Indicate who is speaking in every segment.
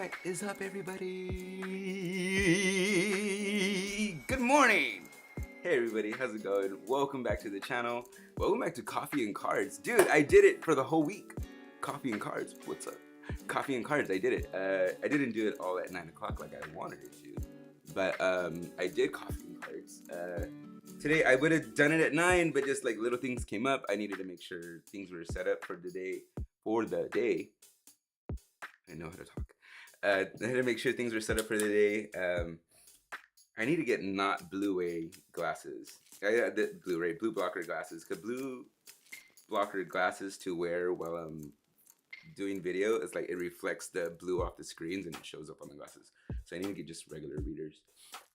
Speaker 1: What is up, everybody? Good morning. Hey, everybody. How's it going? Welcome back to the channel. Welcome back to Coffee and Cards. Dude, I did it for the whole week. Coffee and Cards. What's up? Coffee and Cards. I did it. I didn't do it all at 9 o'clock like I wanted it to. But I did Coffee and Cards. Today, I would have done it at 9, but just like little things came up. I needed to make sure things were set up for the day. I know how to talk. I had to make sure things were set up for the day. I need to get not Blu-ray glasses. Blue blocker glasses. Cause blue blocker glasses to wear while I'm doing video, it's like it reflects the blue off the screens and it shows up on the glasses. So I need to get just regular readers.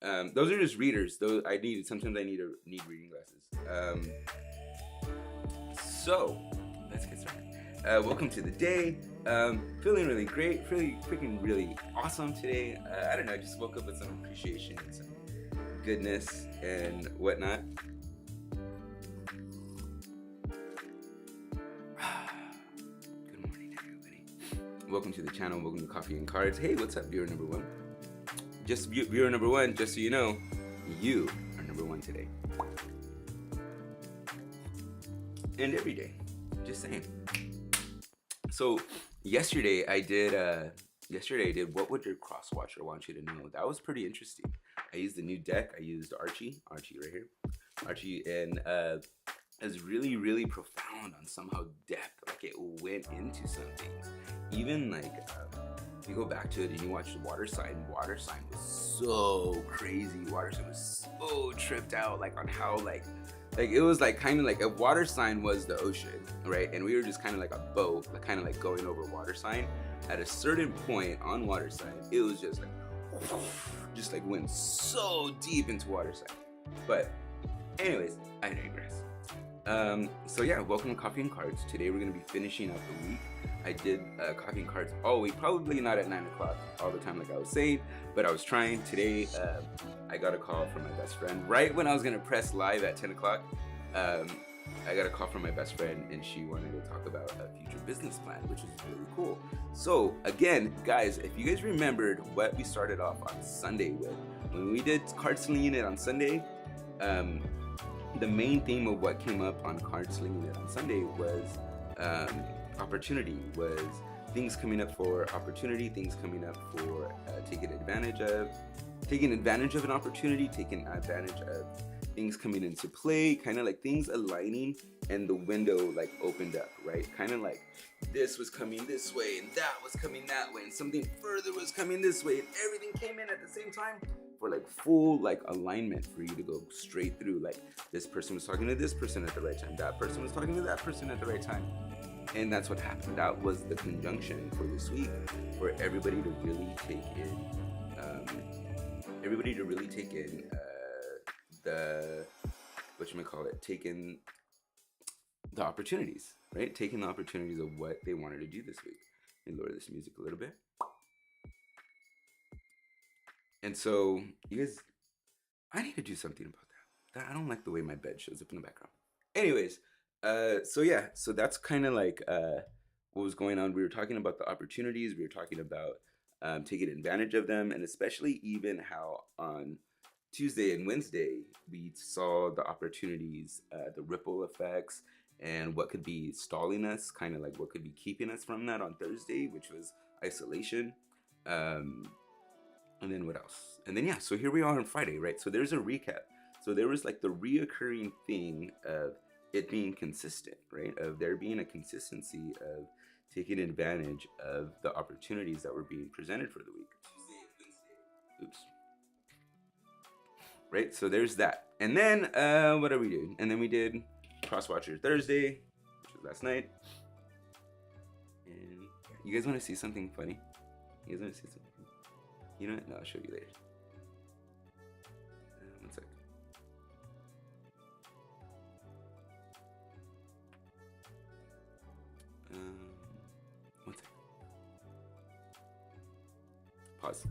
Speaker 1: Those are just readers. Those sometimes I need reading glasses. So let's get started. Welcome to the day. Feeling really great, really awesome today. I don't know, I just woke up with some appreciation and some goodness and whatnot. Good morning, everybody. Welcome to the channel. Welcome to Coffee and Cards. Hey, what's up, viewer number one? Just viewer number one, just so you know, you are number one today. And every day. Just saying. So yesterday I did what would your cross watcher want you to know? That was pretty interesting. I used a new deck. I used Archy right here. Archy, and is really profound on somehow depth. Like it went into some things. Even like if you go back to it and you watch the water sign was so crazy. Water sign was so tripped out like on how like it was like kind of like a water sign was the ocean, right? And we were just kind of like a boat, like kind of like going over water sign. At a certain point on water sign, it was just like went so deep into water sign. But anyways, I digress. So yeah, welcome to Coffee and Cards. Today we're gonna be finishing up the week. I did Coffee and Cards all week, probably not at 9 o'clock all the time like I was saying, but I was trying. Today, I got a call from my best friend. Right when I was gonna press live at 10 o'clock, I got a call from my best friend and she wanted to talk about a future business plan, which is really cool. So again, guys, if you guys remembered what we started off on Sunday with, when we did card slinging it on Sunday, the main theme of what came up on card slinging it on Sunday was opportunity, was things coming up for opportunity, things coming up for taking advantage of an opportunity, taking advantage of things coming into play, kind of like things aligning and the window like opened up, right? Kind of like this was coming this way and that was coming that way and something further was coming this way and everything came in at the same time for like full like alignment for you to go straight through. Like this person was talking to this person at the right time, that person was talking to that person at the right time. And that's what happened. That was the conjunction for this week for everybody to really take in the taking the opportunities, right? Taking the opportunities of what they wanted to do this week. Let me lower this music a little bit. And so you guys, I need to do something about that. I don't like the way my bed shows up in the background. Anyways, so that's kind of like what was going on. We were talking about the opportunities. We were talking about taking advantage of them, and especially even how on Tuesday and Wednesday we saw the opportunities, the ripple effects, and what could be stalling us, kind of like what could be keeping us from that on Thursday, which was isolation. And then what else? And then yeah, so here we are on Friday, right? So there's a recap. So there was like the reoccurring thing of it being consistent, right? Of there being a consistency of taking advantage of the opportunities that were being presented for the week. Tuesday and Wednesday. Oops. Right, so there's that. And then, what are we doing? And then we did Crosswatcher Thursday, which was last night. And you guys want to see something funny? You guys want to see something funny? You know what? No, I'll show you later. One sec. One sec. Pause.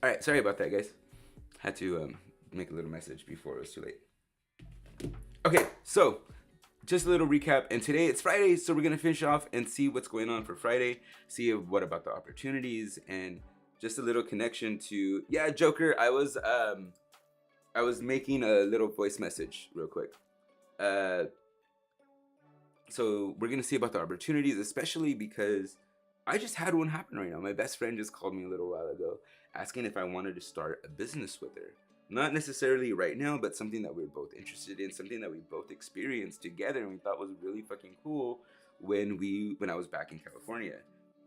Speaker 1: All right, sorry about that, guys. Had to make a little message before it was too late. Okay, so just a little recap. And today it's Friday, so we're gonna finish off and see what's going on for Friday. See what about the opportunities and just a little connection to Joker. I was making a little voice message real quick. So we're gonna see about the opportunities, especially because I just had one happen right now. My best friend just called me a little while ago, asking if I wanted to start a business with her. Not necessarily right now, but something that we're both interested in, something that we both experienced together, and we thought was really fucking cool when I was back in California.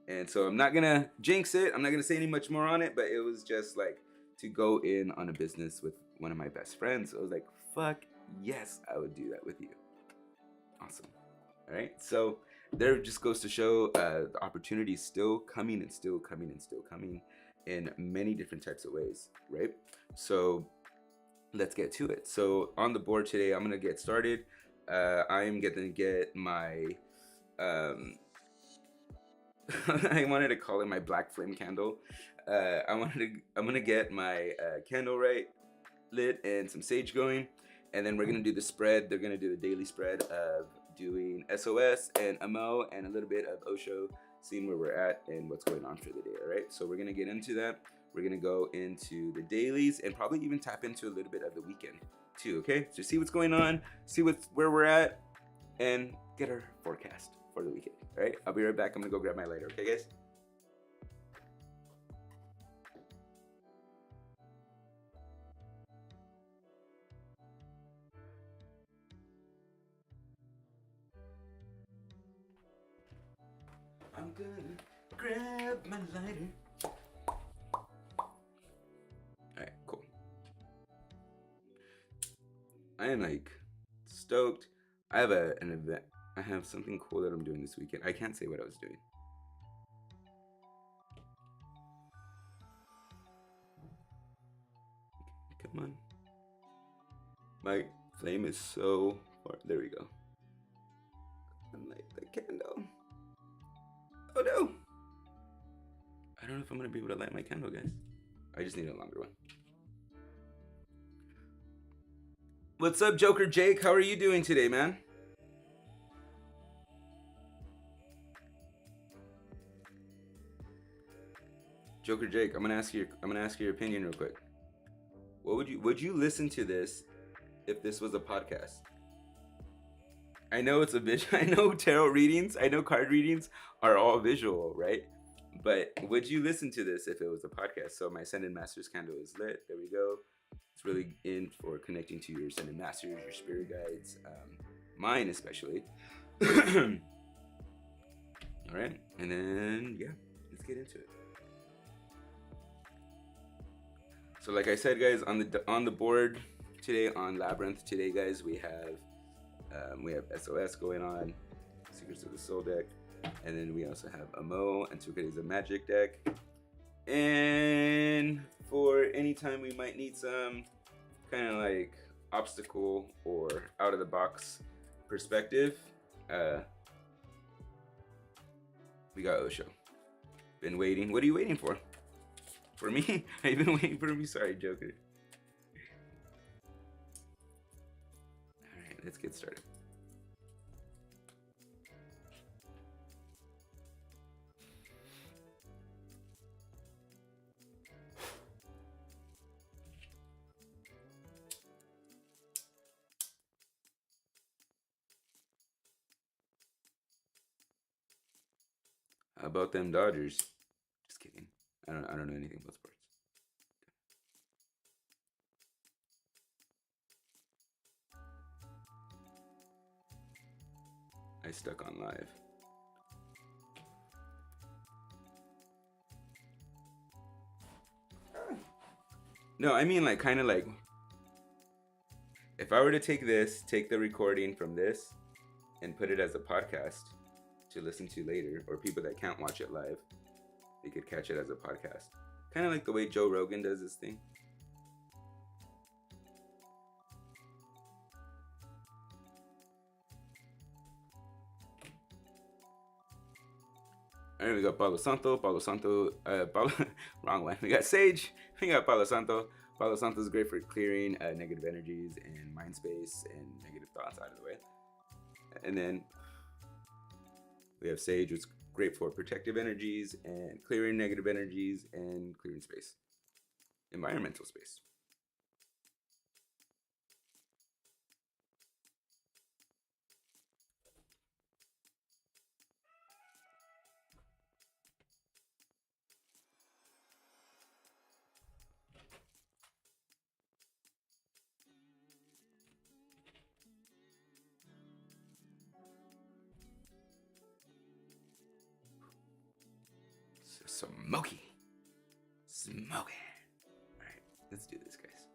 Speaker 1: And so I'm not gonna jinx it. I'm not gonna say any much more on it, but it was just like to go in on a business with one of my best friends. So I was like, fuck yes, I would do that with you. Awesome. All right, so there just goes to show the opportunity is still coming and still coming and still coming in many different types of ways, right? So let's get to it. So on the board today, I'm gonna get started. I'm gonna get my I wanted to call it my black flame candle. I'm gonna get my candle lit and some sage going, and then we're gonna do the spread. They're gonna do the daily spread of doing SOS and MO and a little bit of Osho, seeing where we're at and what's going on for the day. All right, so we're gonna get into that. We're gonna go into the dailies and probably even tap into a little bit of the weekend too. Okay, so see what's going on, see where we're at, and get our forecast for the weekend. All right, I'll be right back. I'm gonna go grab my lighter. Okay, guys. I'm gonna grab my lighter. Alright, cool. I am like stoked. I have an event. I have something cool that I'm doing this weekend. I can't say what I was doing. Come on. My flame is so far. There we go. Light the candle. Oh no! I don't know if I'm gonna be able to light my candle, guys. I just need a longer one. What's up, Joker Jake? How are you doing today, man? Joker Jake, I'm gonna ask you your opinion real quick. Would you listen to this if this was a podcast? I know it's a visual. I know tarot readings, I know card readings are all visual, right? But would you listen to this if it was a podcast? So my Ascended Masters candle is lit. There we go. It's really in for connecting to your Ascended Masters, your spirit guides, mine especially. All right, and then let's get into it. So like I said, guys, on the board today on Labyrinth today, guys, we have SOS going on, Secrets of the Soul deck, and then we also have Amo, Antiquities of Magik deck. And for any time we might need some kind of like obstacle or out of the box perspective, we got Osho. Been waiting. What are you waiting for? For me? Have you been waiting for me? Sorry, Joker. Alright, let's get started. How about them Dodgers? Just kidding. I don't know anything about sports. I stuck on live. No, I mean like kind of like if I were to take the recording from this and put it as a podcast to listen to later, or people that can't watch it live, they could catch it as a podcast. Kind of like the way Joe Rogan does his thing. All right, we got Palo Santo, wrong one. We got Sage, we got Palo Santo. Palo Santo is great for clearing negative energies and mind space and negative thoughts out of the way. And then we have Sage, which is great for protective energies and clearing negative energies and clearing space, environmental space. Smoky. Smoking. All right, let's do this, guys.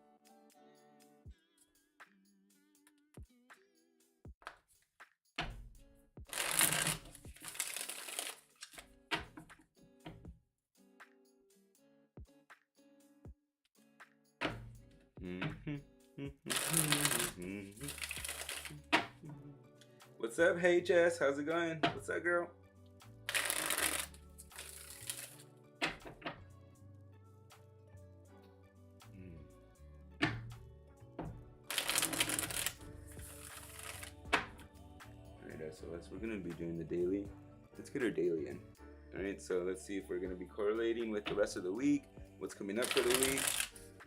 Speaker 1: What's up, hey Jess? How's it going? What's up, girl? So we're going to be doing the daily. Let's get our daily in. All right, so let's see if we're going to be correlating with the rest of the week, what's coming up for the week,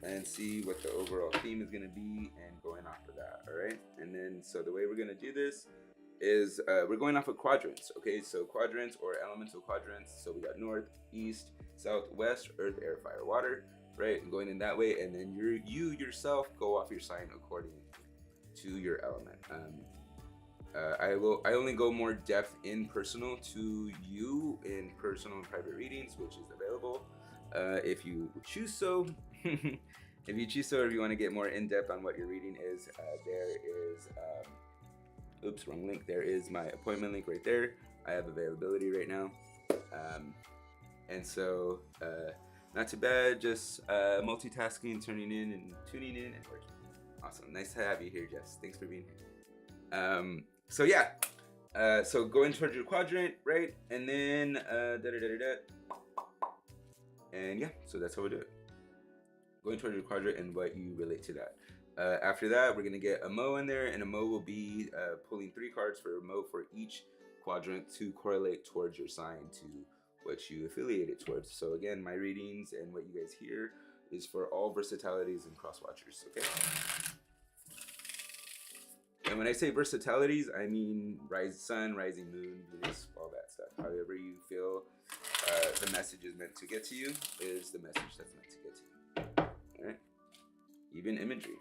Speaker 1: and see what the overall theme is going to be and going off of that. All right, and then so the way we're going to do this is we're going off of quadrants. Okay, so quadrants or elemental quadrants. So we got north, east, south, west, earth, air, fire, water. Right, and going in that way, and then you yourself go off your sign according to your element. I only go more depth in personal to you in personal and private readings, which is available if you choose so. If you choose so, or if you want to get more in depth on what your reading is, there is oops, wrong link. There is my appointment link right there. I have availability right now, and so not too bad. Just multitasking, turning in and tuning in and working. Awesome, nice to have you here, Jess. Thanks for being here. So yeah, so going towards your quadrant, right? And then and yeah, so that's how we do it. Going towards your quadrant and what you relate to that. After that, we're gonna get a Mo in there, and a Mo will be pulling 3 cards for a Mo for each quadrant to correlate towards your sign to what you affiliate it towards. So again, my readings and what you guys hear is for all versatilities and cross watchers. Okay. And when I say versatilities, I mean sun, rising moon, Venus, all that stuff. However you feel the message is meant to get to you is the message that's meant to get to you. All right? Even imagery.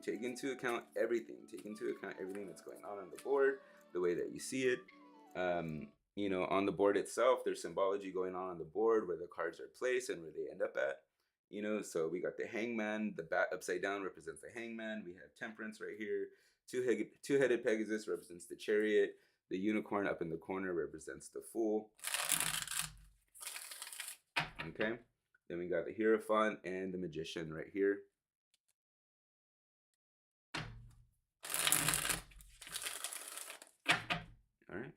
Speaker 1: Take into account everything. Take into account everything that's going on the board, the way that you see it. You know, on the board itself, there's symbology going on the board where the cards are placed and where they end up at. You know, so we got the hangman, the bat upside down represents the hangman. We have temperance right here. Two-headed Pegasus represents the chariot. The unicorn up in the corner represents the fool. Okay. Then we got the Hierophant and the magician right here. All right.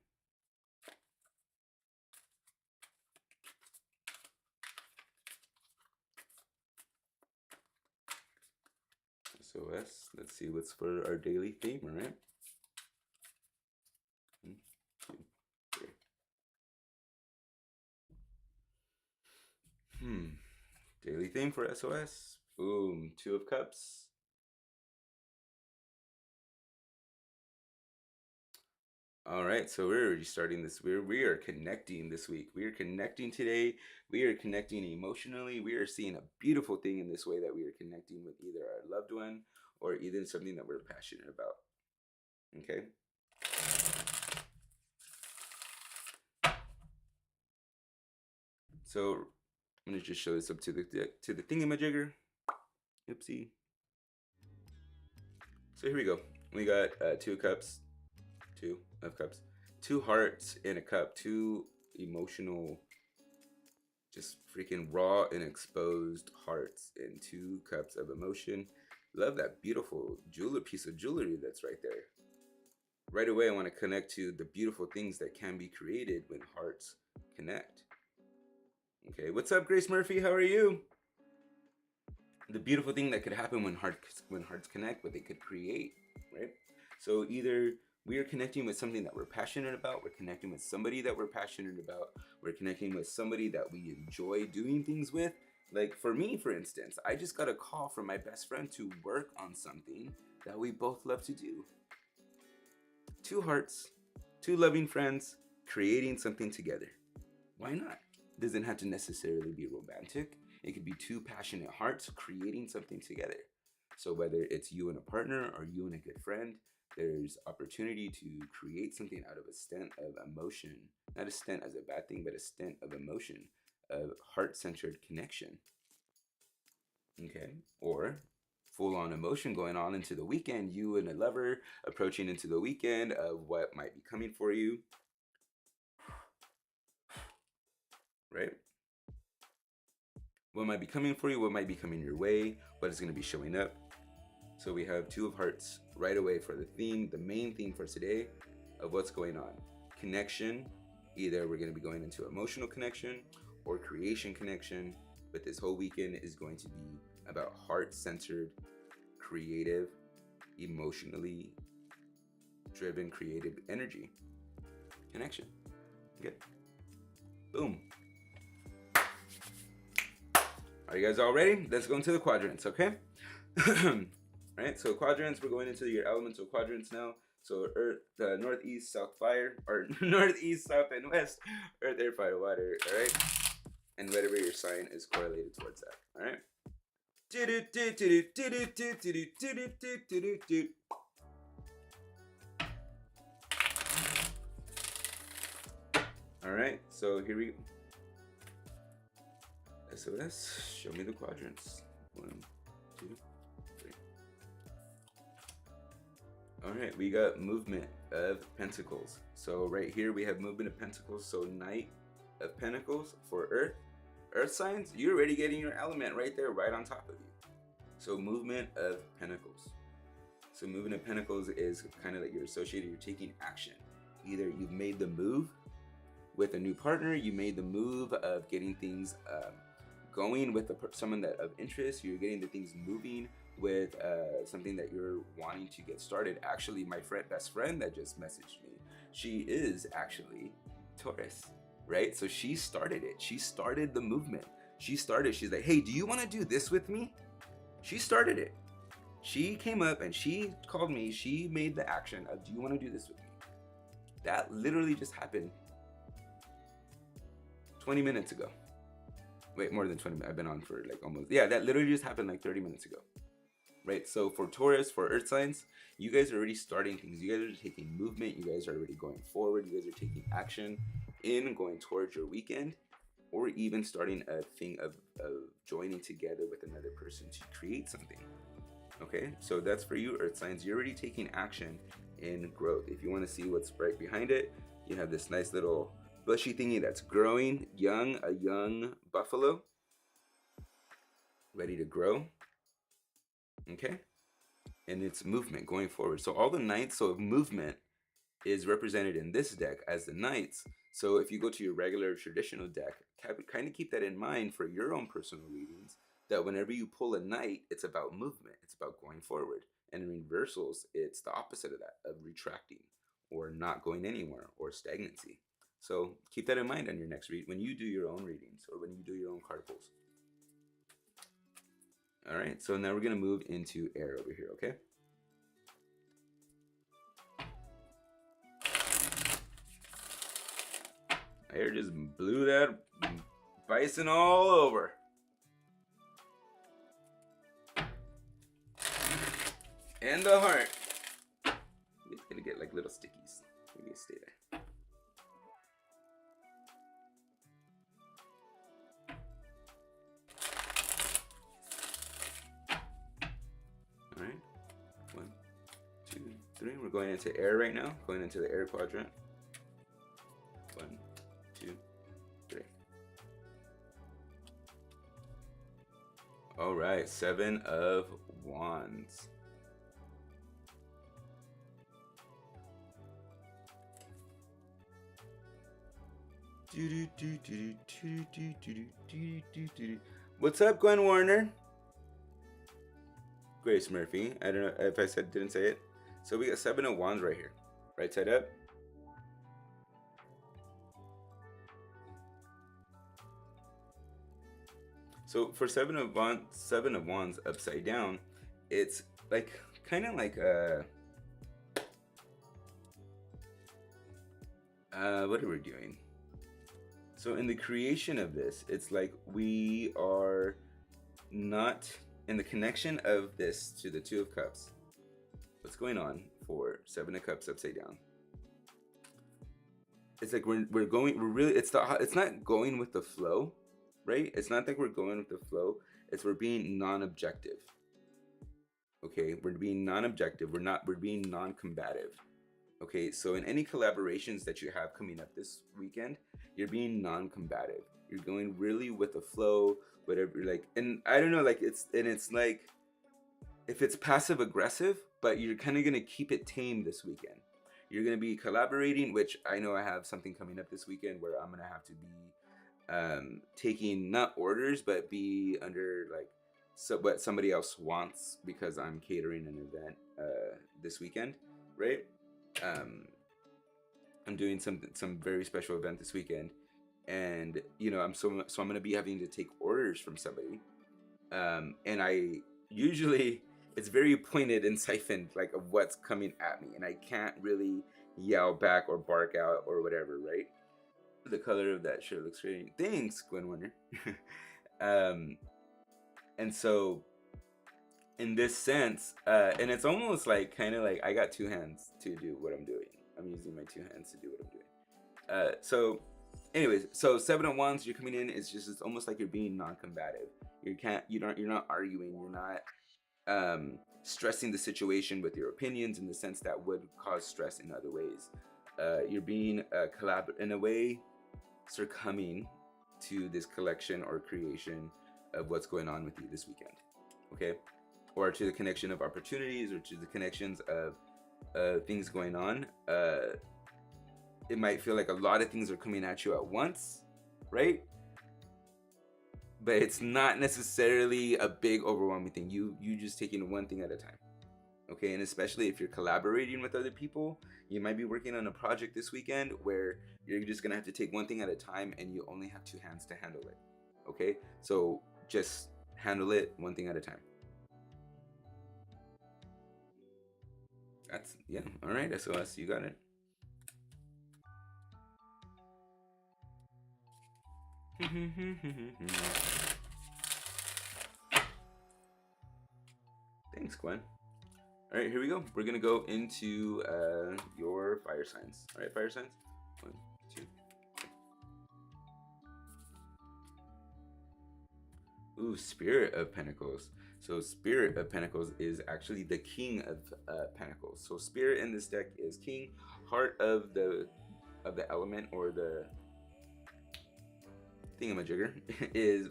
Speaker 1: SOS. Let's see what's for our daily theme, all right? 1, 2, 3. Daily theme for SOS. Boom. 2 of Cups. All right, so we're already starting this. We are connecting this week. We are connecting today. We are connecting emotionally. We are seeing a beautiful thing in this way that we are connecting with either our loved one or either something that we're passionate about. Okay. So I'm gonna just show this up to the thingamajigger. Oopsie. So here we go. We got 2 cups. 2 of Cups, 2 hearts in a cup, 2 emotional, just freaking raw and exposed hearts, and 2 cups of emotion. Love that beautiful piece of jewelry that's right there. right away I want to connect to the beautiful things that can be created when hearts connect. Okay, what's up, Grace Murphy? How are you? The beautiful thing that could happen when hearts connect, what they could create, right? So either we are connecting with something that we're passionate about, we're connecting with somebody that we're passionate about, we're connecting with somebody that we enjoy doing things with. Like for me, for instance, I just got a call from my best friend to work on something that we both love to do. Two hearts, two loving friends, creating something together. Why not? It doesn't have to necessarily be romantic. It could be two passionate hearts creating something together. So whether it's you and a partner or you and a good friend, there's opportunity to create something out of a stint of emotion. Not a stint as a bad thing, but a stint of emotion, of heart-centered connection. Okay? Or full-on emotion going on into the weekend, you and a lover approaching into the weekend of what might be coming for you. Right? What might be coming for you, what might be coming your way, what is going to be showing up. So we have Two of Hearts right away for the theme, the main theme for today of what's going on. Connection, either we're going to be going into emotional connection or creation connection, but this whole weekend is going to be about heart-centered, creative, emotionally driven, creative energy. Connection. Okay. Boom. Are you guys all ready? Let's go into the quadrants, okay? Right, so quadrants, we're going into your elemental quadrants now. So earth, northeast, south, fire, or northeast, south, and west, earth, air, fire, water, all right? And whatever your sign is correlated towards that, all right? All right, so here we go. SOS, show me the quadrants. 1, 2, 3. All right, we got movement of pentacles. So right here we have movement of pentacles. So Knight of Pentacles for earth signs. You're already getting your element right there, right on top of you. So movement of pentacles. So movement of pentacles is kind of like you're associated, you're taking action. Either you've made the move with a new partner, you made the move of getting things going with someone that of interest, you're getting the things moving with something that you're wanting to get started. Actually, my best friend that just messaged me, she is actually Taurus, right? So she started it. She started the movement. She's like, hey, do you want to do this with me? She started it. She came up and she called me. She made the action of, do you want to do this with me? That literally just happened 20 minutes ago. Wait, more than 20 minutes. I've been on for like almost, yeah, that literally just happened like 30 minutes ago. Right? So for Taurus, for earth signs, you guys are already starting things. You guys are taking movement. You guys are already going forward. You guys are taking action in going towards your weekend, or even starting a thing of joining together with another person to create something. Okay, so that's for you, earth signs. You're already taking action in growth. If you want to see what's right behind it, you have this nice little bushy thingy that's growing, a young buffalo, ready to grow. Okay, and it's movement going forward. So all the knights, so movement is represented in this deck as the knights. So if you go to your regular traditional deck, kind of keep that in mind for your own personal readings, that whenever you pull a knight, it's about movement, it's about going forward. And in reversals, it's the opposite of that, of retracting or not going anywhere or stagnancy. So keep that in mind on your next read when you do your own readings or when you do your own card pulls. All right, so now we're gonna move into air over here, okay? Air just blew that bison all over. And the heart. It's gonna get like little stickies. Maybe stay there. All right. 1, 2, 3. We're going into air right now. Going into the air quadrant. 1, 2, 3. All right. 7 of Wands. What's up, Gwen Warner? Grace Murphy. I don't know if I didn't say it. So we got 7 of Wands right here. Right side up. So for 7 of Wands upside down, it's like kind of like what are we doing? So in the creation of this, it's like we are not in the connection of this to the 2 of Cups. What's going on for 7 of Cups upside down? It's like we're really, it's not going with the flow, right? It's not like we're going with the flow. It's we're being non-objective. Okay, we're being non-objective. We're being non-combative. Okay, so in any collaborations that you have coming up this weekend, you're being non-combative. You're going really with the flow, whatever, like, and I don't know, like it's like, if it's passive aggressive, but you're kind of gonna keep it tame this weekend. You're gonna be collaborating, which I know I have something coming up this weekend where I'm gonna have to be taking not orders, but be under like what somebody else wants because I'm catering an event this weekend, right? I'm doing some very special event this weekend, and you know I'm gonna be having to take orders from somebody, and I usually it's very pointed and siphoned like of what's coming at me, and I can't really yell back or bark out or whatever, right? The color of that shirt looks great. Thanks, Gwen Warner. And so in this sense, and it's almost like kind of like I got 2 hands to do what I'm doing. I'm using my 2 hands to do what I'm doing. So anyways, so 7 of Wands, you're coming in, it's almost like you're being non-combative. You're not arguing, you're not stressing the situation with your opinions in the sense that would cause stress in other ways. You're being in a way succumbing to this collection or creation of what's going on with you this weekend, okay? Or to the connection of opportunities, or to the connections of things going on. It might feel like a lot of things are coming at you at once, right? But it's not necessarily a big overwhelming thing. You just taking one thing at a time, okay? And especially if you're collaborating with other people, you might be working on a project this weekend where you're just gonna have to take one thing at a time, and you only have 2 hands to handle it, okay? So just handle it one thing at a time. That's, yeah, all right, SOS, you got it. Thanks, Gwen. All right, here we go. We're gonna go into your fire signs. All right, fire signs. 1, 2. Ooh, Spirit of Pentacles. So Spirit of Pentacles is actually the King of Pentacles. So Spirit in this deck is King. Heart of the element, or the thingamajigger,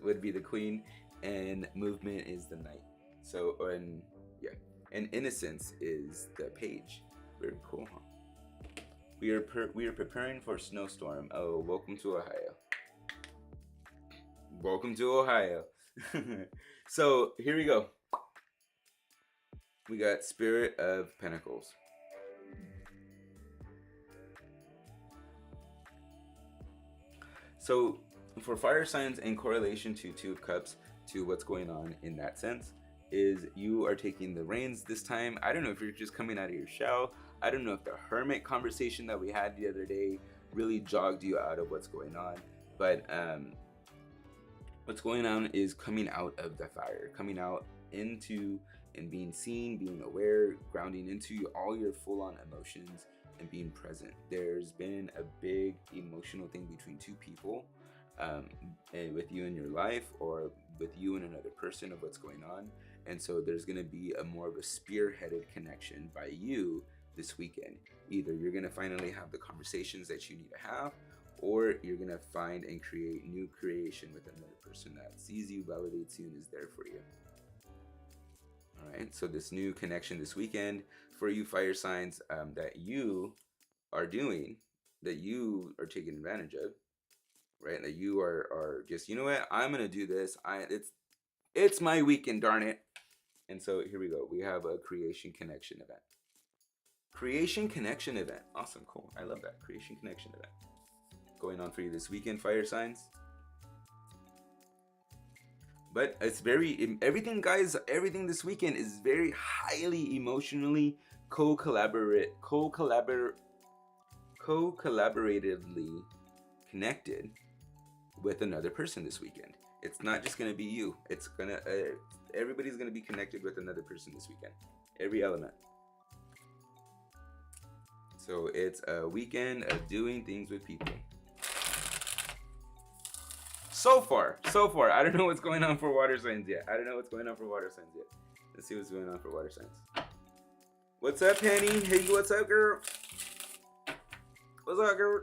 Speaker 1: would be the Queen, and movement is the Knight. So and innocence is the Page. Very cool, huh? We are preparing for snowstorm. Oh, welcome to Ohio. Welcome to Ohio. So here we go. We got Spirit of Pentacles. So for fire signs, in correlation to 2 of Cups, to what's going on in that sense, is you are taking the reins this time. I don't know if you're just coming out of your shell. I don't know if the hermit conversation that we had the other day really jogged you out of what's going on, but what's going on is coming out of the fire, coming out into and being seen, being aware, grounding into all your full-on emotions and being present. There's been a big emotional thing between 2 people, and with you in your life, or with you and another person, of what's going on. And so there's going to be a more of a spearheaded connection by you this weekend. Either you're going to finally have the conversations that you need to have, or you're going to find and create new creation with another person that sees you, validates you, and is there for you. All right, so this new connection this weekend for you fire signs, that you are doing, that you are taking advantage of, right? Like you are just, you know what? I'm gonna do this. It's my weekend, darn it. And so here we go. We have a creation connection event. Creation connection event. Awesome, cool. I love that. Creation connection event. Going on for you this weekend, fire signs. But it's everything, guys. Everything this weekend is very highly emotionally co-collaboratively connected with another person this weekend. It's not just gonna be you. It's gonna everybody's gonna be connected with another person this weekend. Every element. So it's a weekend of doing things with people. So far, I don't know what's going on for water signs yet. Let's see what's going on for water signs. What's up, Penny? Hey, what's up, girl? What's up, girl?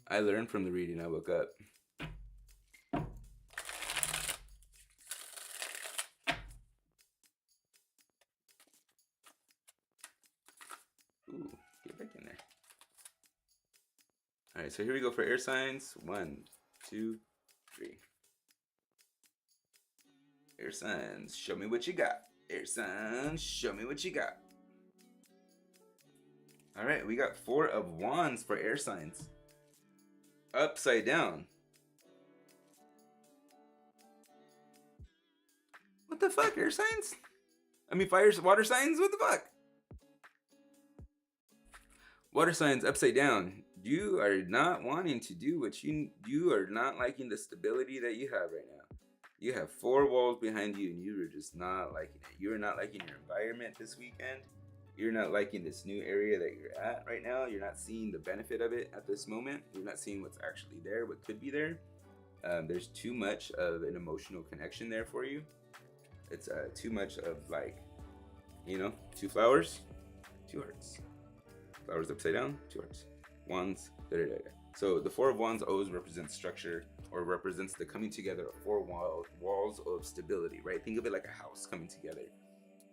Speaker 1: I learned from the reading. I woke up. Ooh, get back in there. All right, so here we go for air signs. 1, 2, 3. Air signs, show me what you got. Air signs, show me what you got. All right, we got 4 of Wands for air signs. Upside down. What the fuck, air signs? I mean, water signs, what the fuck? Water signs upside down. You are not wanting to do what you are not liking the stability that you have right now. You have 4 walls behind you and you are just not liking it. You are not liking your environment this weekend. You're not liking this new area that you're at right now. You're not seeing the benefit of it at this moment. You're not seeing what's actually there, what could be there. There's too much of an emotional connection there for you. It's too much of, like, you know, 2 flowers, 2 hearts. Flowers upside down, 2 hearts. Wands, da da da da. So the 4 of Wands always represents structure, or represents the coming together of 4 walls of stability, right? Think of it like a house coming together,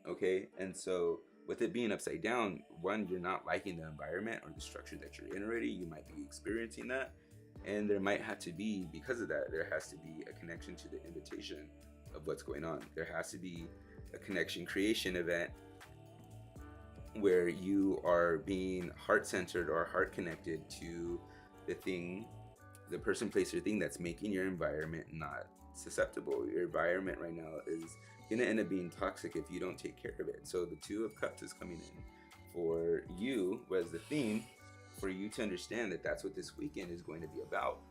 Speaker 1: okay? And so with it being upside down, 1, you're not liking the environment or the structure that you're in already. You might be experiencing that, and there might have to be, because of that, there has to be a connection to the invitation of what's going on. There has to be a connection creation event where you are being heart-centered or heart-connected to the thing, the person, place, or thing that's making your environment not susceptible. Your environment right now is gonna end up being toxic if you don't take care of it. So the 2 of Cups is coming in for you, was the theme, for you to understand that that's what this weekend is going to be about.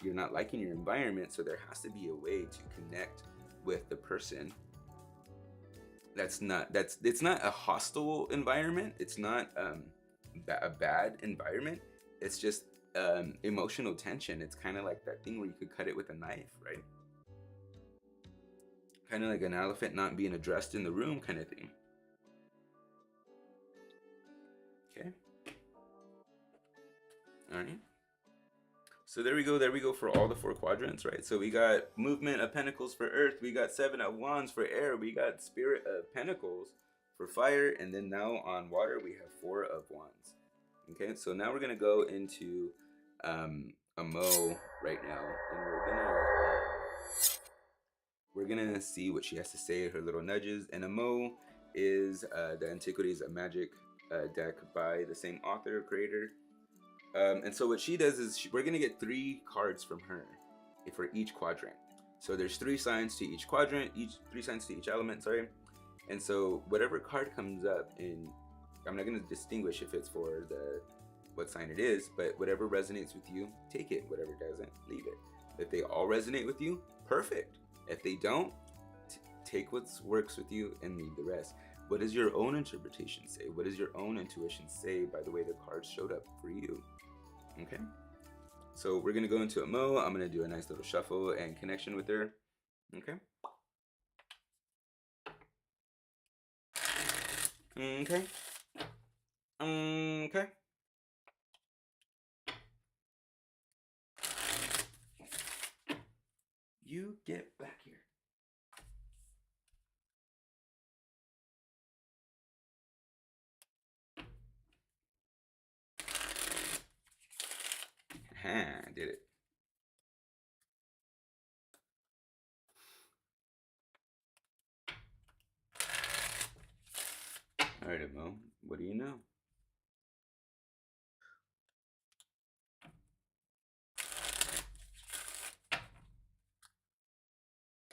Speaker 1: You're not liking your environment, so there has to be a way to connect with the person. It's not a hostile environment. It's not a bad environment. It's just emotional tension. It's kind of like that thing where you could cut it with a knife, right? Kind of like an elephant not being addressed in the room kind of thing. Okay. All right. So there we go for all the 4 quadrants, right? So we got movement of pentacles for earth, we got 7 of wands for air, we got spirit of pentacles for fire, and then now on water we have 4 of wands. Okay, so now we're gonna go into a Mo right now, and we're gonna see what she has to say, her little nudges. And a Mo is the Antiquities of Magik deck by the same author, creator. And so what she does is we're gonna get 3 cards from her for each quadrant. So there's 3 signs to each quadrant, 3 signs to each element, sorry. And so whatever card comes up, and I'm not gonna distinguish if it's for what sign it is, but whatever resonates with you, take it. Whatever doesn't, leave it. If they all resonate with you, perfect. If they don't, take what works with you and leave the rest. What does your own interpretation say? What does your own intuition say by the way the cards showed up for you? Okay, so we're gonna go into a Mo. I'm gonna do a nice little shuffle and connection with her. Okay. Okay. Okay. You get back here. Did it. All right, Mo. What do you know?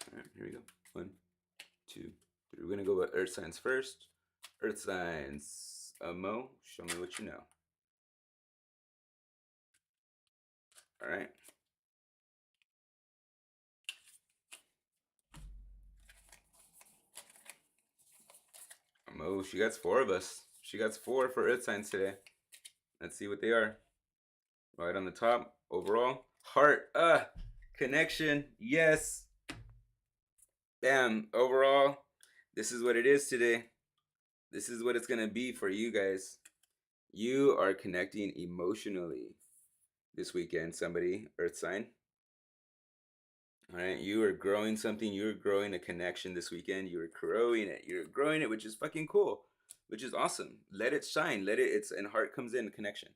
Speaker 1: All right, here we go. 1, 2, 3. We're gonna go with Earth signs first. Earth signs. Mo, show me what you know. All right. Mo, she got 4 of us. She got 4 for Earth signs today. Let's see what they are. Right on the top, overall, heart. Connection. Yes. Bam. Overall, this is what it is today. This is what it's gonna be for you guys. You are connecting emotionally this weekend. Somebody, Earth sign. All right, you are growing something. You're growing a connection this weekend. You're growing it. You're growing it, which is fucking cool, which is awesome. Let it shine. Let it. It's and heart comes in connection.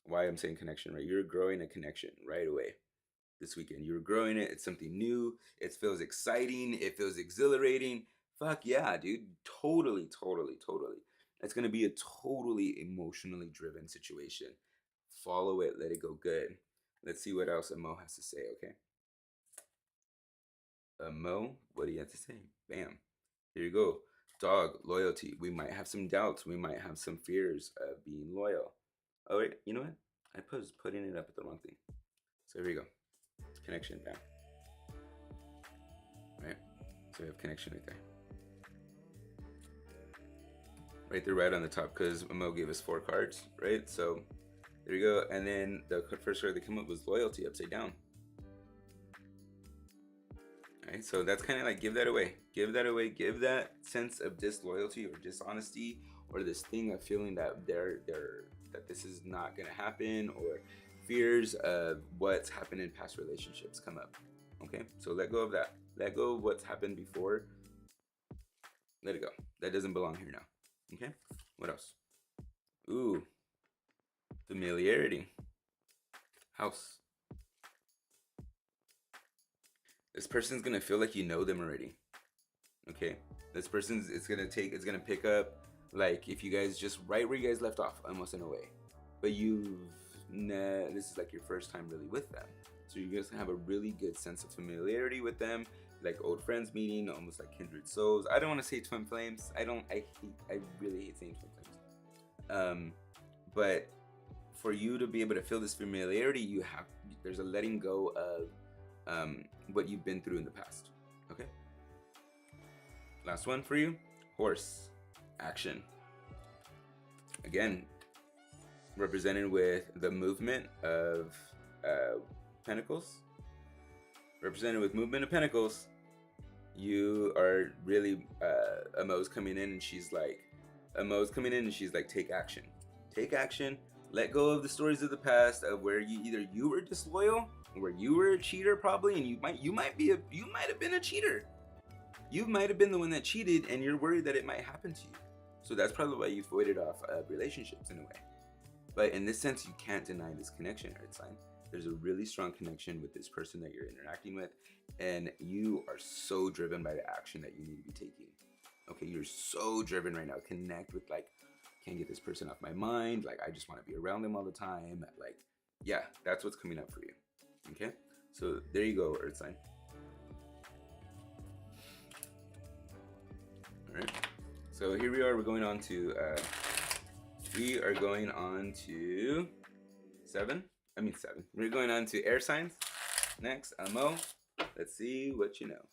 Speaker 1: Why I'm saying connection, right? You're growing a connection right away this weekend. You're growing it. It's something new. It feels exciting. It feels exhilarating. Fuck yeah, dude. Totally, totally, totally. It's gonna be a totally emotionally driven situation. Follow it. Let it go good. Let's see what else Mo has to say. Okay. Mo, what do you have to say? Bam. Here you go. Dog, loyalty. We might have some doubts. We might have some fears of being loyal. Oh, wait, you know what? I was putting it up at the wrong thing. So here we go. Connection, bam. Right? So we have connection right there. Right there, right on the top, because Mo gave us 4 cards, right? So there you go. And then the first card that came up was loyalty, upside down. Right, so that's kind of like give that away. Give that away. Give that sense of disloyalty or dishonesty or this thing of feeling that that this is not gonna happen or fears of what's happened in past relationships come up. Okay, so let go of that. Let go of what's happened before. Let it go. That doesn't belong here now. Okay, what else? Ooh, familiarity. House. This person's gonna feel like you know them already. Okay, this person's it's gonna pick up like if you guys just right where you guys left off, almost in a way. But this is like your first time really with them, so you're just gonna have a really good sense of familiarity with them, like old friends meeting, almost like kindred souls. I don't want to say twin flames. I really hate saying twin flames. But for you to be able to feel this familiarity, there's a letting go of what you've been through in the past. Okay. Last one for you, horse, action. Again, represented with the movement of pentacles. Represented with movement of pentacles, you are really Mo's coming in and she's like, take action. Take action. Let go of the stories of the past of where you were disloyal, where you were a cheater probably, and you might have been a cheater. You might have been the one that cheated, and you're worried that it might happen to you. So that's probably why you've voided off relationships in a way. But in this sense, you can't deny this connection, Earth sign. There's a really strong connection with this person that you're interacting with, and you are so driven by the action that you need to be taking. Okay, you're so driven right now. Connect with can't get this person off my mind. Like, I just want to be around them all the time. Like, yeah, that's what's coming up for you. Okay, so there you go, Earth sign. All right, so here we are. We're going on to 7. We're going on to air signs next. Mo, let's see what you know.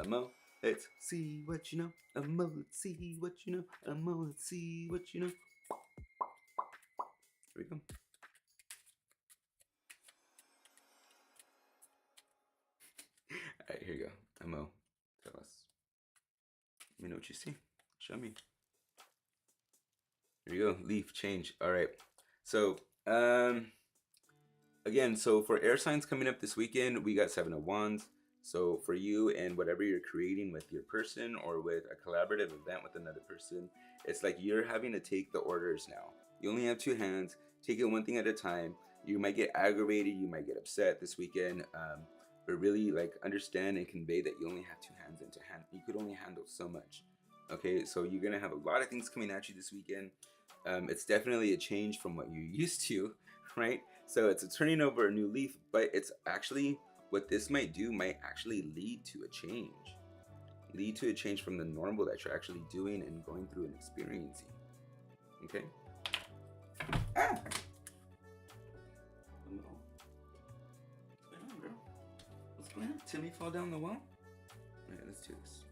Speaker 1: Mo, let's see what you know. Mo, let's see what you know. Mo, let's see what you know. Here we go. All right, here you go. Mo, tell us. Let me know what you see. Show me. Here you go. Leaf change. All right. So, again, so for air signs coming up this weekend, we got 7 of Wands. So for you and whatever you're creating with your person or with a collaborative event with another person, it's like you're having to take the orders now. You only have 2 hands. Take it one thing at a time. You might get aggravated, you might get upset this weekend, but really like understand and convey that you only have two hands, and you could only handle so much. Okay, so you're gonna have a lot of things coming at you this weekend. It's definitely a change from what you're used to, right? So it's a turning over a new leaf, but it's actually what this might do might actually lead to a change from the normal that you're actually doing and going through and experiencing. Okay. Ah. No. What's going on, girl? What's going on? Timmy fall down the well? Alright, let's do this.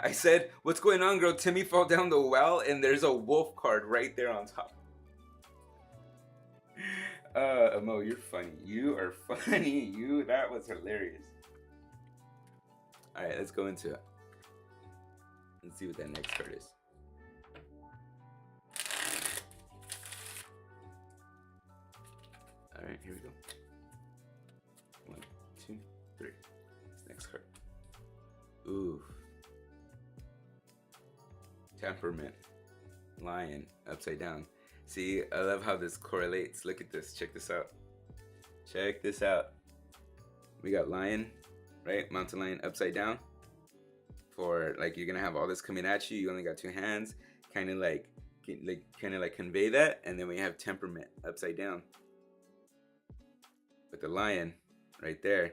Speaker 1: I said, what's going on, girl? Timmy fall down the well, and there's a wolf card right there on top. Mo, you're funny. You are funny. That was hilarious. Alright, let's go into it. Let's see what that next card is. Alright, here we go. 1, 2, 3. Next card. Ooh. Temperament. Lion. Upside down. See, I love how this correlates. Look at this. Check this out. Check this out. We got lion, right? Mountain lion upside down. For like you're gonna have all this coming at you. You only got two hands. Kind of like convey that. And then we have temperament upside down. With the lion right there.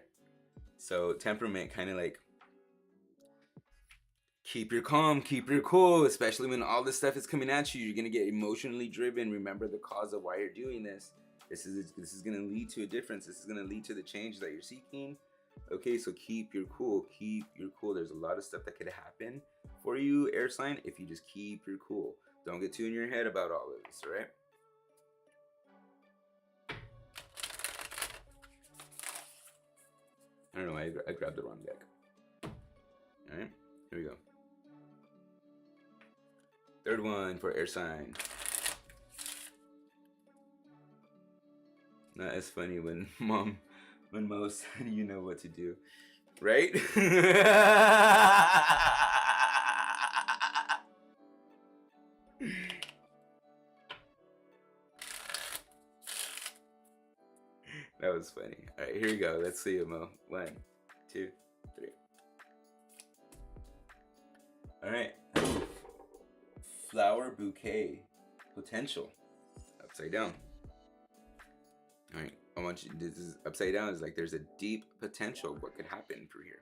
Speaker 1: So temperament kind of like keep your calm, keep your cool, especially when all this stuff is coming at you. You're gonna get emotionally driven. Remember the cause of why you're doing this. This is gonna lead to a difference. This is gonna lead to the change that you're seeking. Okay, so keep your cool. Keep your cool. There's a lot of stuff that could happen for you, air sign, if you just keep your cool. Don't get too in your head about all of this, all right? I don't know, I grabbed the wrong deck. All right, here we go. Third one for air sign. Not as funny when Mo said you know what to do, right? That was funny. All right, here we go. Let's see it, Mo. 1, 2, 3. All right. Flower bouquet. Potential. Upside down. All right. I want you. This is upside down. Is like there's a deep potential of what could happen through here.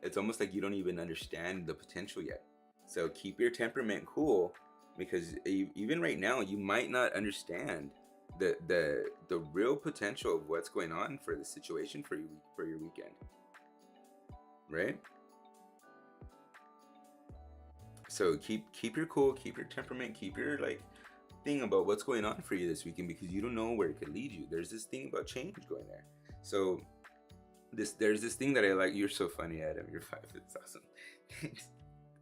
Speaker 1: It's almost like you don't even understand the potential yet. So keep your temperament cool, because even right now you might not understand the real potential of what's going on for the situation for your weekend, right? So keep your cool, keep your temperament, keep your like thing about what's going on for you this weekend, because you don't know where it could lead you. There's this thing about change going there. So there's this thing that I like. You're so funny, Adam. You're 5. It's awesome.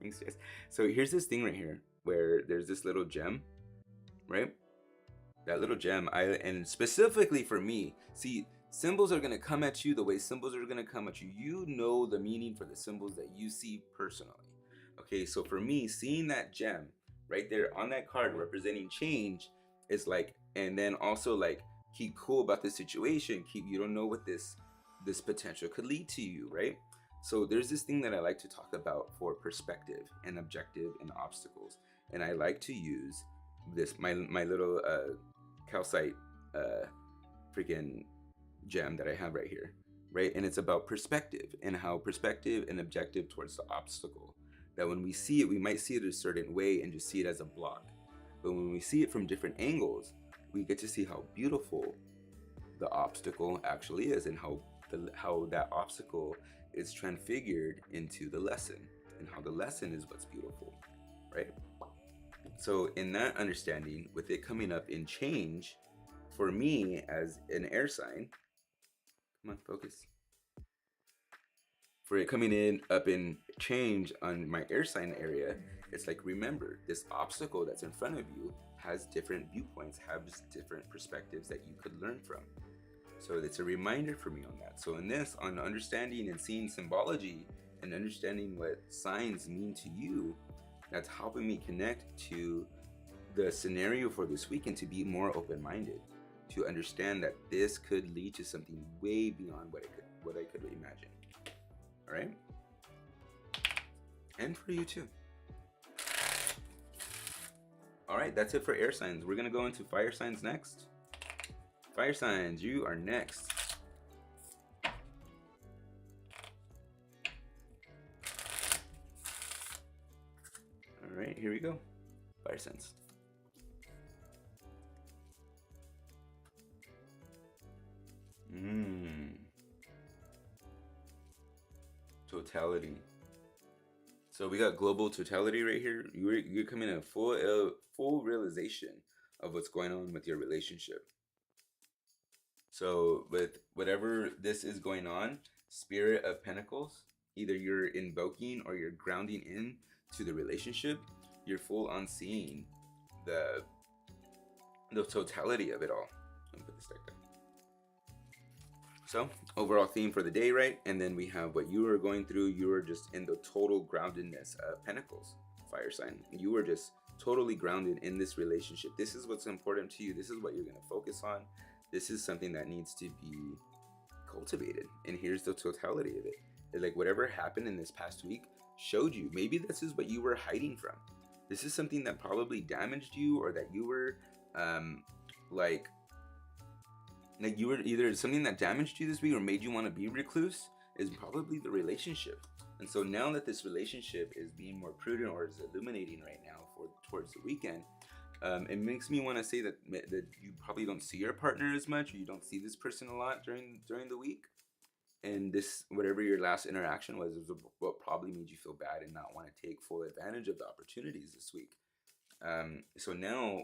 Speaker 1: Thanks, Jess. So here's this thing right here where there's this little gem, right? That little gem, and specifically for me, see, symbols are gonna come at you the way symbols are gonna come at you. You know the meaning for the symbols that you see personally. Okay, so for me, seeing that gem right there on that card representing change is like, and then also like keep cool about the situation. You don't know what this potential could lead to you, right? So there's this thing that I like to talk about for perspective and objective and obstacles, and I like to use this my little calcite freaking gem that I have right here, right? And it's about perspective and how perspective and objective towards the obstacle. That when we see it, we might see it a certain way and just see it as a block. But when we see it from different angles, we get to see how beautiful the obstacle actually is, and how that obstacle is transfigured into the lesson, and how the lesson is what's beautiful, right? So in that understanding, with it coming up in change, for me as an air sign, come on, focus. For it coming up in change on my air sign area, it's like, remember, this obstacle that's in front of you has different viewpoints, has different perspectives that you could learn from. So it's a reminder for me on that. So in this, on understanding and seeing symbology and understanding what signs mean to you, that's helping me connect to the scenario for this weekend to be more open-minded. to understand that this could lead to something way beyond what I could imagine. All right? And for you too. All right, that's it for air signs. We're gonna go into fire signs next. Fire signs, you are next. All right, here we go. Fire signs. Totality. So we got global totality right here. You're coming in a full realization of what's going on with your relationship. So with whatever this is going on, Spirit of Pentacles, either you're invoking or you're grounding in to the relationship, you're full on seeing the totality of it all. Let me put this deck down. So overall theme for the day, right? And then we have what you are going through. You are just in the total groundedness of Pentacles, fire sign. You are just totally grounded in this relationship. This is what's important to you. This is what you're going to focus on. This is something that needs to be cultivated. And here's the totality of it. It's like whatever happened in this past week showed you. Maybe this is what you were hiding from. This is something that probably damaged you, or that you were like you were either something that damaged you this week or made you want to be recluse, is probably the relationship. And so now that this relationship is being more prudent, or is illuminating right now towards the weekend, it makes me want to say that you probably don't see your partner as much, or you don't see this person a lot during the week. And this, whatever your last interaction was what probably made you feel bad and not want to take full advantage of the opportunities this week. So now,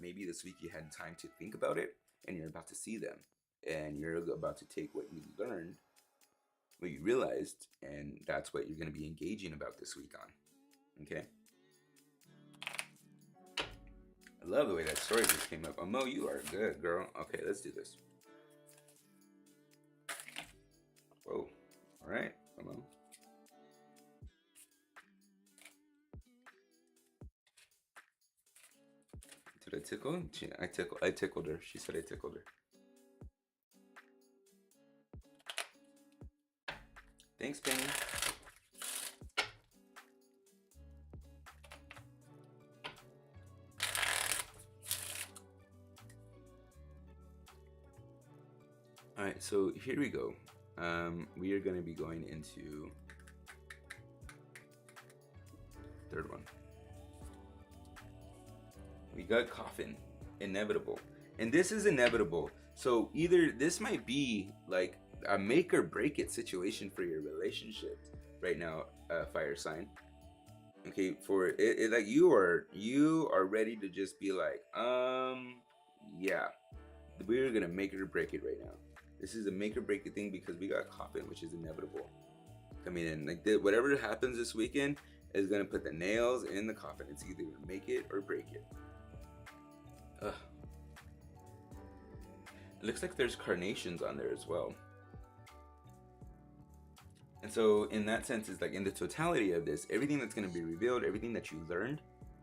Speaker 1: maybe this week you had time to think about it, and you're about to see them, and you're about to take what you learned, what you realized, and that's what you're going to be engaging about this week on. Okay? I love the way that story just came up. Mo, you are good, girl. Okay, let's do this. Whoa. All right. Come on. Did I tickle? I tickled her. She said I tickled her. Thanks, Penny. All right, so here we go. We are going to be going into third one. We got coffin, inevitable. And this is inevitable. So either this might be like a make or break it situation for your relationship right now, fire sign. Okay, for it like you are ready to just be like, yeah, we're gonna make it or break it right now. This is a make or break it thing because we got coffin, which is inevitable coming in. Like whatever happens this weekend is gonna put the nails in the coffin. It's either gonna make it or break it. Ugh. It looks like there's carnations on there as well. And so in that sense, it's like in the totality of this, everything that's going to be revealed, everything that you learned,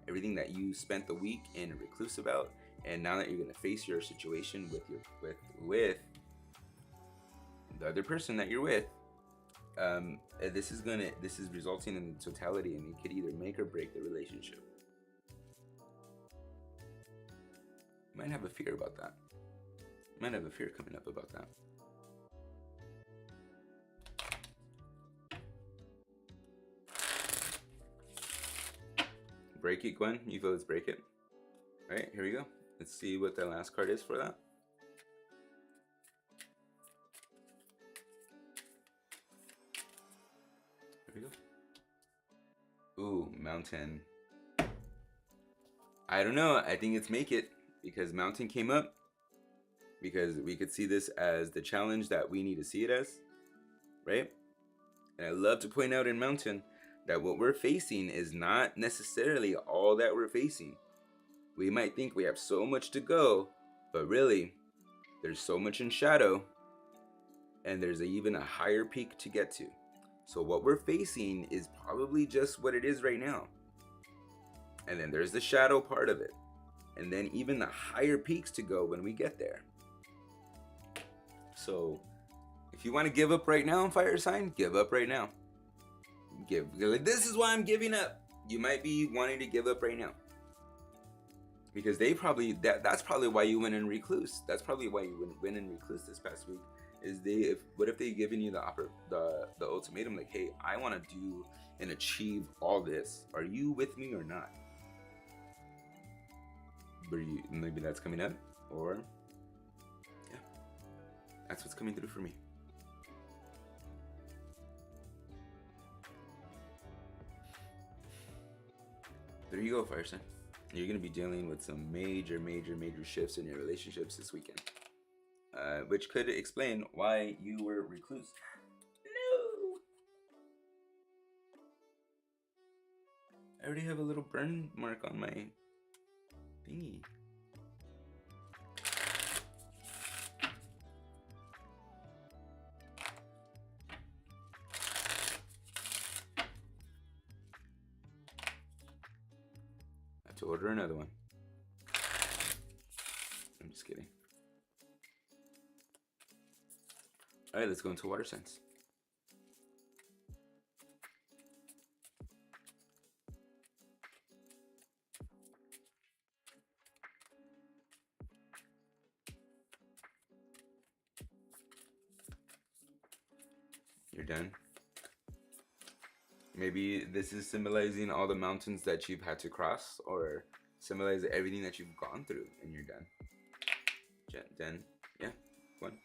Speaker 1: everything that you spent the week in recluse about, and now that you're going to face your situation with the other person that you're with, this is resulting in the totality, and it could either make or break the relationship. You might have a fear about that. You might have a fear coming up about that. Break it, Gwen. You feel it's break it. All right, here we go. Let's see what the last card is for that. Here we go. Ooh, mountain. I don't know. I think it's make it because mountain came up. Because we could see this as the challenge that we need to see it as, right? And I love to point out in mountain that what we're facing is not necessarily all that we're facing. We might think we have so much to go, but really, there's so much in shadow, and there's even a higher peak to get to. So what we're facing is probably just what it is right now. And then there's the shadow part of it. and then even the higher peaks to go when we get there. So if you want to give up right now, fire sign, give up right now. This is why I'm giving up. You might be wanting to give up right now, because they probably that's probably why you went in recluse. That's probably why you went in recluse this past week. Is what if they given you the ultimatum, like, hey, I want to do and achieve all this. Are you with me or not? Maybe that's coming up, or yeah, that's what's coming through for me. There you go, fire sign. You're going to be dealing with some major shifts in your relationships this weekend, which could explain why you were recluse. No! I already have a little burn mark on my thingy. To order another one. I'm just kidding. All right, let's go into water signs. You're done. Maybe this is symbolizing all the mountains that you've had to cross, or symbolize everything that you've gone through, and you're done. Done. Yeah, one.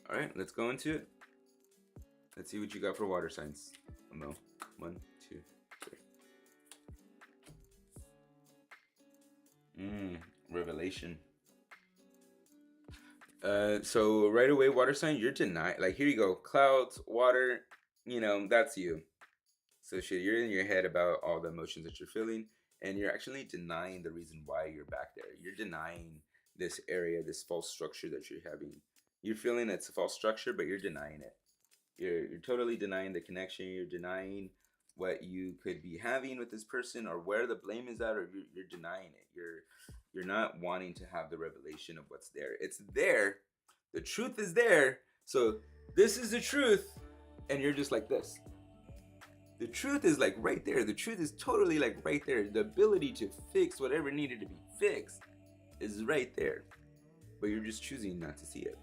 Speaker 1: All right, let's go into it. Let's see what you got for water signs. No, 1, 2, 3. Revelation. So right away, water sign, you're denied. Like, here you go, clouds, water. You know, that's you. So shit, you're in your head about all the emotions that you're feeling, and you're actually denying the reason why you're back there. You're denying this area, this false structure that you're having. You're feeling it's a false structure, but you're denying it. You're totally denying the connection. You're denying what you could be having with this person, or where the blame is at, or you're denying it. You're not wanting to have the revelation of what's there. It's there. The truth is there. So this is the truth. And you're just like this. The truth is like right there. The truth is totally like right there. The ability to fix whatever needed to be fixed is right there. But you're just choosing not to see it.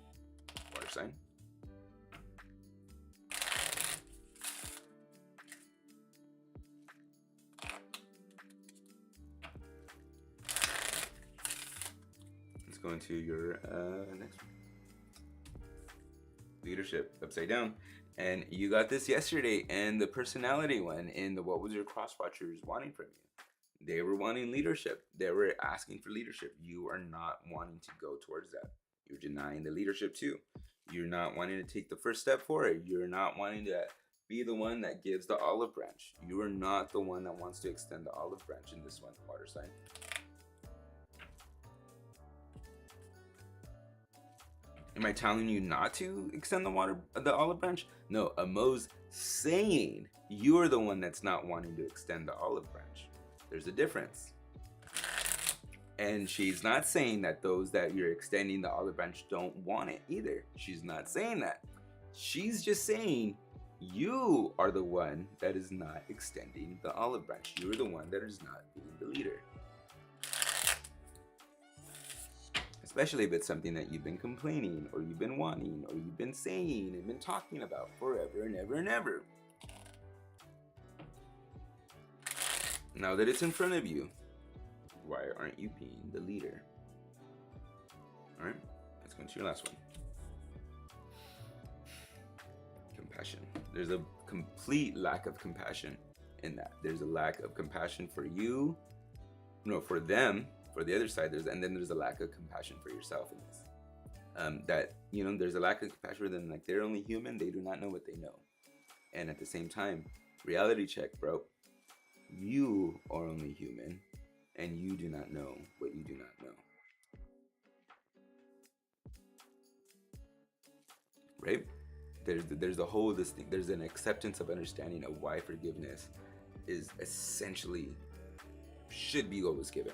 Speaker 1: Water sign. Let's go into your next one. Leadership, upside down. And you got this yesterday, and the personality one in the what was your cross watchers wanting from you? They were wanting leadership. They were asking for leadership. You are not wanting to go towards that. You're denying the leadership too. You're not wanting to take the first step forward. You're not wanting to be the one that gives the olive branch. You are not the one that wants to extend the olive branch in this one, water sign. Am I telling you not to extend the olive branch? No, Amo's saying you're the one that's not wanting to extend the olive branch. There's a difference. And she's not saying that those that you're extending the olive branch don't want it either. She's not saying that. She's just saying you are the one that is not extending the olive branch. You're the one that is not being the leader. Especially if it's something that you've been complaining, or you've been wanting, or you've been saying and been talking about forever and ever and ever. Now that it's in front of you, why aren't you being the leader? All right, let's go into your last one. Compassion. There's a complete lack of compassion in that. There's a lack of compassion for you, no, for them. For the other side, and then there's a lack of compassion for yourself in this. That, you know, there's a lack of compassion for them. Like, they're only human. They do not know what they know. And at the same time, reality check, bro. You are only human, and you do not know what you do not know. Right? There's a whole this thing. There's an acceptance of understanding of why forgiveness is essentially should be always given.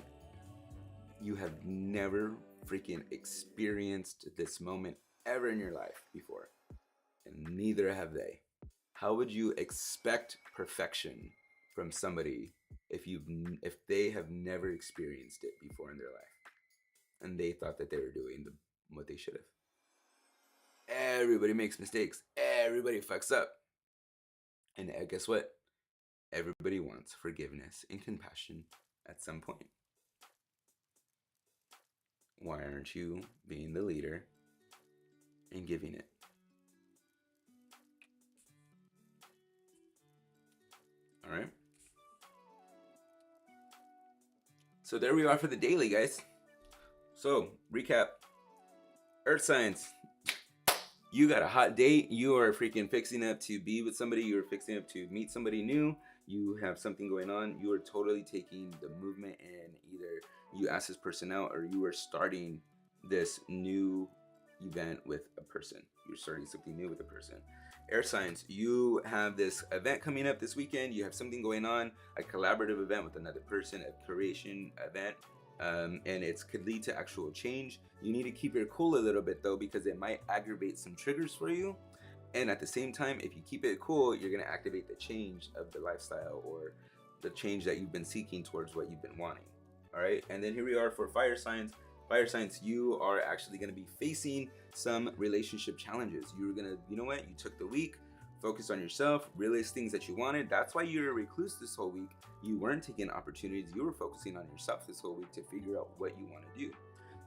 Speaker 1: You have never freaking experienced this moment ever in your life before, and neither have they. How would you expect perfection from somebody if they have never experienced it before in their life, and they thought that they were doing what they should have? Everybody makes mistakes. Everybody fucks up. And guess what? Everybody wants forgiveness and compassion at some point. Why aren't you being the leader and giving it? All right. So there we are for the daily, guys. So, recap. Earth signs. You got a hot date. You are freaking fixing up to be with somebody. You're fixing up to meet somebody new. You have something going on. You are totally taking the movement, and either you ask this person out or you are starting this new event with a person. You're starting something new with a person. Air signs, you have this event coming up this weekend. You have something going on, a collaborative event with another person, a creation event, and it could lead to actual change. You need to keep your cool a little bit though, because it might aggravate some triggers for you. And at the same time, if you keep it cool, you're going to activate the change of the lifestyle or the change that you've been seeking towards what you've been wanting. All right. And then here we are for fire signs. Fire signs, you are actually going to be facing some relationship challenges. You're going to, you know what? You took the week, focused on yourself, realized things that you wanted. That's why you're a recluse this whole week. You weren't taking opportunities. You were focusing on yourself this whole week to figure out what you want to do.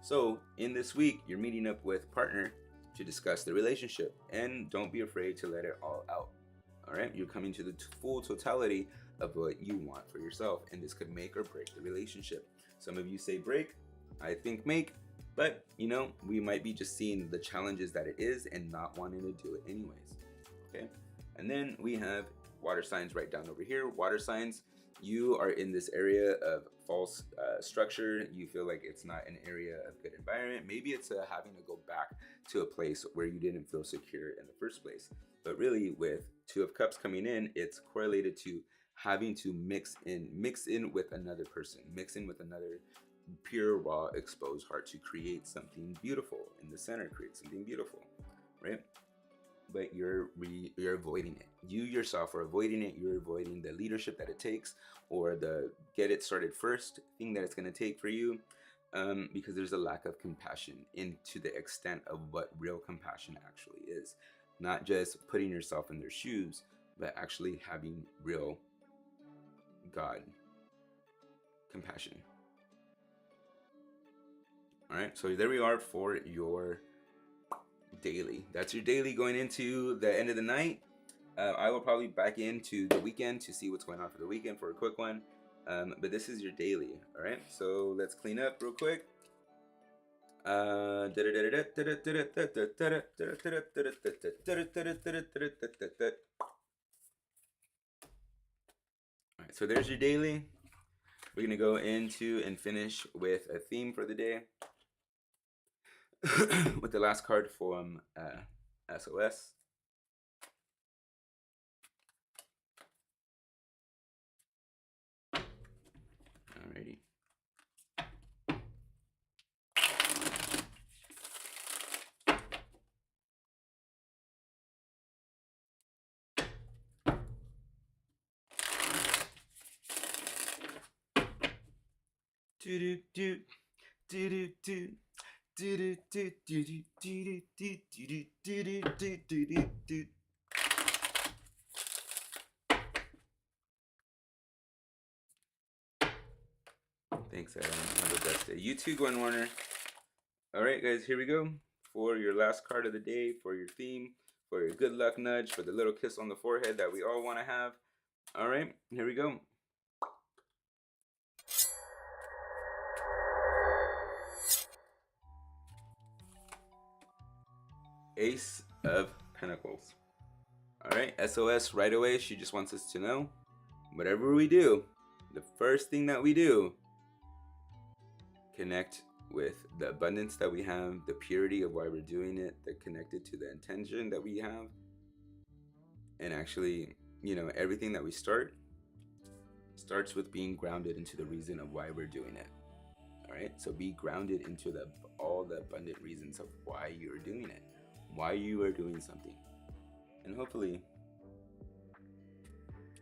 Speaker 1: So in this week, you're meeting up with a partner to discuss the relationship, and don't be afraid to let it all out. All right. You're coming to the full totality of what you want for yourself, and this could make or break the relationship. Some of you say break. I think make, but you know, we might be just seeing the challenges that it is and not wanting to do it anyways. Okay. And then we have water signs right down over here. Water signs, you are in this area of false structure. You feel like it's not an area of good environment. Maybe it's having to go back to a place where you didn't feel secure in the first place. But really, with Two of Cups coming in, it's correlated to having to mix in with another person, mix in with another pure, raw, exposed heart to create something beautiful in the center, create something beautiful, right? But you're avoiding it. You yourself are avoiding it. You're avoiding the leadership that it takes, or the get it started first thing that it's going to take for you, because there's a lack of compassion into the extent of what real compassion actually is. Not just putting yourself in their shoes, but actually having real God compassion. All right, so there we are for your daily. That's your daily going into the end of the night. I will probably back into the weekend to see what's going on for the weekend for a quick one. But this is your daily. All right, so let's clean up real quick. All right, so there's your daily. We're gonna go into and finish with a theme for the day. With the last card from SOS. Alrighty. Do do do do do do. Thanks, Adam. Have a best day. You too, Gwen Warner. Alright, guys, here we go. For your last card of the day, for your theme, for your good luck nudge, for the little kiss on the forehead that we all want to have. Alright, here we go. Ace of Pentacles. Alright, SOS right away. She just wants us to know, whatever we do, the first thing that we do, connect with the abundance that we have, the purity of why we're doing it, that connected to the intention that we have. And actually, you know, everything that we start starts with being grounded into the reason of why we're doing it. All right, so be grounded into all the abundant reasons of why you're doing it, why you are doing something, and hopefully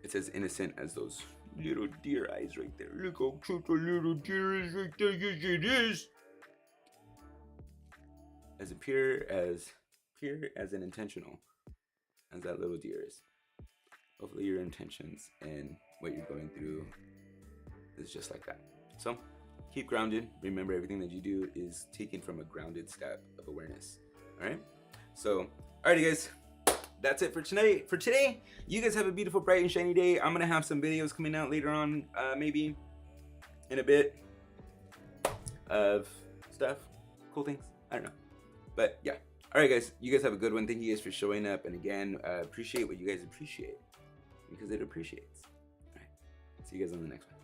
Speaker 1: it's as innocent as those little deer eyes right there. Look how cute the little deer is right there. Yes, it is. As pure and intentional as that little deer is. Hopefully your intentions and what you're going through is just like that. So keep grounded. Remember, everything that you do is taken from a grounded step of awareness. All right. So, alrighty, guys. That's it for tonight. For today, you guys have a beautiful, bright, and shiny day. I'm gonna have some videos coming out later on, maybe in a bit of stuff, cool things. I don't know, but yeah. All right, guys. You guys have a good one. Thank you guys for showing up, and again, appreciate what you guys appreciate because it appreciates. All right. See you guys on the next one.